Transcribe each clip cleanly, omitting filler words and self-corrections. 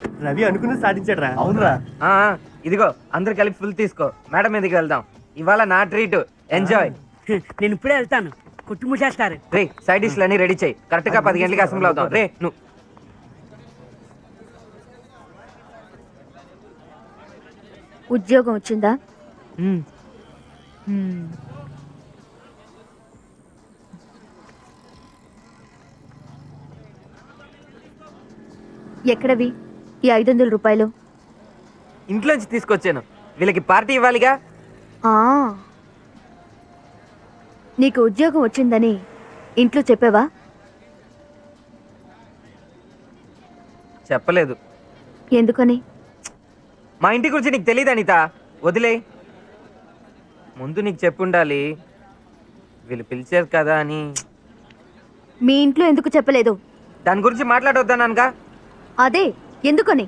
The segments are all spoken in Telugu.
రవి అనుకుని సాధించాడు రా. అవునరా. ఇదిగో అందరు కలిపి ఫుల్ తీసుకో. మేడం మీదకి వెళ్దాం. ఇవాళ నా ట్రీట్. ఎంజాయ్. నేను ఇప్పుడే వెళ్తాను. కుట్టుముసేస్తారు. రే సైడ్ డిష్లు అన్ని రెడీ చేయి. కరెక్ట్ గా 10 గంటలకి అసెంబ్లీ అవుతాం. రే నువ్వు ఉద్యోగం వచ్చిందా? ఎక్కడవి ఈ 500 రూపాయలు? ఇంట్లోంచి తీసుకొచ్చాను. వీళ్ళకి పార్టీ ఇవ్వాలిగా. నీకు ఉద్యోగం వచ్చిందని ఇంట్లో చెప్పావా? చెప్పలేదు. ఎందుకని? మా ఇంటి గురించి నీకు తెలియదు అనిత. వదిలే. ముందు నీకు చెప్పుండాలి. వీళ్ళు పిలిచారు కదా అని. మీ ఇంట్లో ఎందుకు చెప్పలేదు? దాని గురించి మాట్లాడొద్దన్నానుగా. అదే ఎందుకని?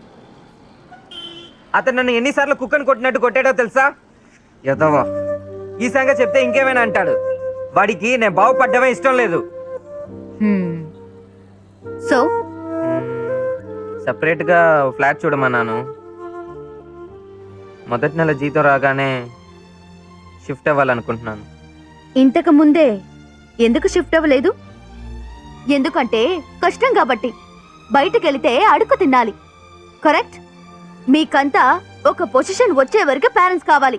అతను నన్ను ఎన్నిసార్లు కుక్కను కొట్టినట్టు కొట్టాడో తెలుసా? యదవా. ఈ సంగతి చెప్తే ఇంకేమైనా అంటాడు. వాడికి నేను బాగుపడ్డమే ఇష్టం లేదు. సో సపరేట్గా ఫ్లాట్ చూడమన్నాను. మొదటి నెల జీతం రాగానే షిఫ్ట్ అవ్వాలనుకుంటున్నాను. ఇంతకు ముందే ఎందుకు షిఫ్ట్ అవ్వలేదు? ఎందుకంటే కష్టం కాబట్టి. బయటకెళితే అడుక్కు తినాలి. కరెక్ట్? మీకంతా ఒక పొజిషన్ వచ్చే వరకు పేరెంట్స్ కావాలి.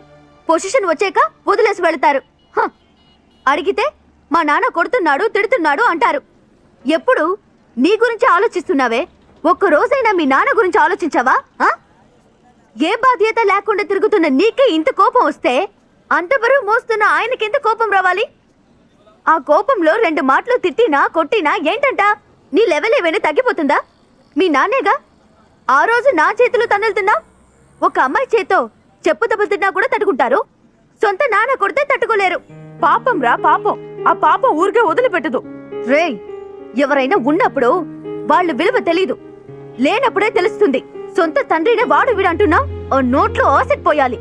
పొజిషన్ వచ్చాక వదిలేసి వెళతారు. అడిగితే మా నాన్న కొడుతున్నాడు తిడుతున్నాడు అంటారు. ఎప్పుడు నీ గురించి ఆలోచిస్తున్నావే? ఒక్క రోజైనా మీ నాన్న గురించి ఆలోచించావా? ఏ బాధ్యత లేకుండా తిరుగుతున్న నీకే ఇంత కోపం వస్తే అంత బరువు మోస్తున్న ఆయనకెంత కోపం రావాలి? ఆ కోపంలో 2 మాటలు తిట్టినా కొట్టినా ఏంటంట? నీ లెవెల్ ఏమైనా తగ్గిపోతుందా? మీ నాన్నేగా ఆ రోజు నా చేతులు తన్నులుతున్నా. ఒక అమ్మాయి చేతో చెప్పు దెబ్బలు కూడా తట్టుకుంటారు. సొంత నాన్న కొడితే తట్టుకోలేరు. పాపం రా పాపం. ఆ పాపం ఊరికే వదిలిపెట్టదు. రేయ్, ఎవరైనా ఉన్నప్పుడు వాళ్ళు విలువ తెలీదు, లేనప్పుడే తెలుస్తుంది. సొంత తండ్రినే వాడు వీడు అంటున్నా ఓ నోట్లో ఆసిడ్ పోయాలి.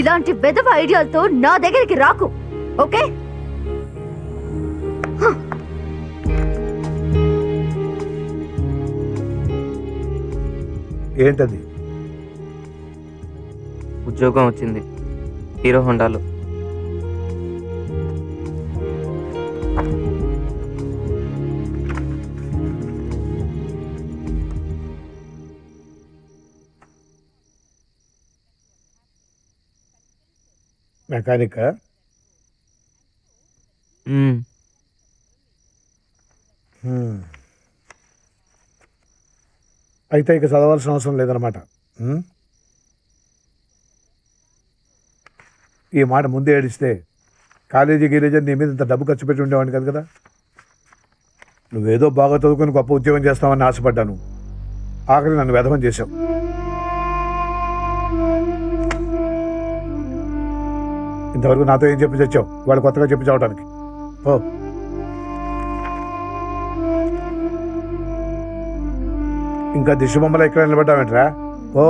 ఇలాంటి వెధవ ఐడియాలతో నా దగ్గరికి రాకు, ఓకే? ఏంటది? ఉద్యోగం వచ్చింది హీరో హోండాలో. మెకానిక్. అయితే ఇక చదవాల్సిన అవసరం లేదనమాట. ఈ మాట ముందే ఏడిస్తే కాలేజీ గీలేజీ నీ మీద ఇంత డబ్బు ఖర్చు పెట్టి ఉండేవాడిని కాదు కదా. నువ్వేదో బాగా చదువుకొని గొప్ప ఉద్యోగం చేస్తావని ఆశపడ్డాను. ఆఖరి నన్ను వెధవం చేశావు. ఇంతవరకు నాతో ఏం చెప్పి తెచ్చావు? వాళ్ళు కొత్తగా చెప్పి చావడానికి. ఓ ఇంకా దిశబొమ్మలు ఎక్కడ నిలబడ్డావేంట్రా? ఓ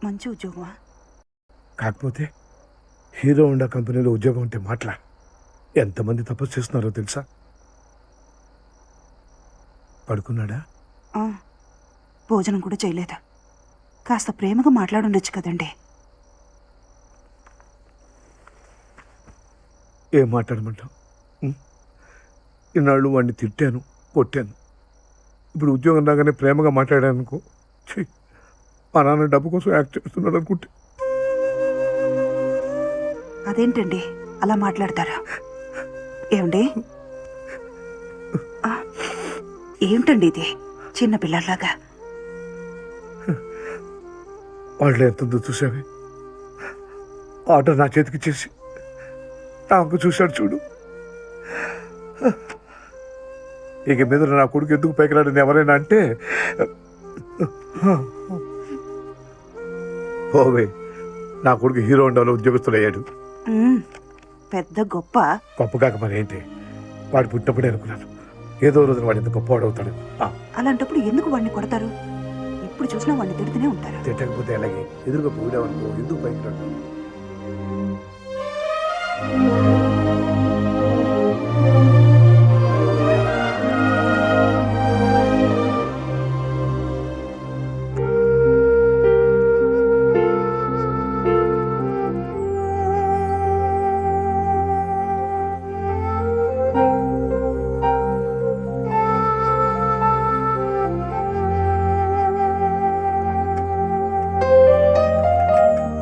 మంచి ఉద్యోగమా? కాకపోతే హీరో హోండా కంపెనీలో ఉద్యోగం ఉంటే మాట్లా ఎంతమంది తపస్సు చేస్తున్నారో తెలుసా? పడుకున్నాడా? భోజనం కూడా చేయలేదా? కాస్త ప్రేమగా మాట్లాడుండొచ్చు కదండి. ఏం మాట్లాడమంటావు? ఇన్నాళ్ళు వాడిని తిట్టాను, కొట్టాను. ఇప్పుడు ఉద్యోగం రాగానే ప్రేమగా మాట్లాడాను అనుకో, మా నాన్న డబ్బు కోసం యాక్ట్ చేస్తున్నాడు అనుకుంటే. అదేంటండి అలా మాట్లాడతారా? ఏమండి, ఏమిటండి ఇది చిన్న పిల్లలాగా? వాళ్ళు ఎంతుందో చూసావే. ఆర్డర్ నా చేతికి చేసి నాకు చూశాడు చూడు. ఇక మీద నా కొడుకు ఎందుకు పైకి రాడని ఎవరైనా అంటే ఓవే, నా కొడుకు హీరో హోండాలో ఉద్యోగస్తులయ్యాడు. పెద్ద గొప్ప. గొప్ప కాక మరి ఏంటి, వాడు పుట్టినప్పుడే అనుకున్నాను ఏదో రోజున వాడు ఎంత గొప్పవాడు అవుతాడు. అలాంటప్పుడు ఎందుకు వాడిని కొడతారు? ఇప్పుడు చూసినా వాడిని తిడుతూనే ఉంటారు. తిట్టకపోతే అలాగే ఎదురుగా పోయావనుకో ఎందుకు పైకి రాడు?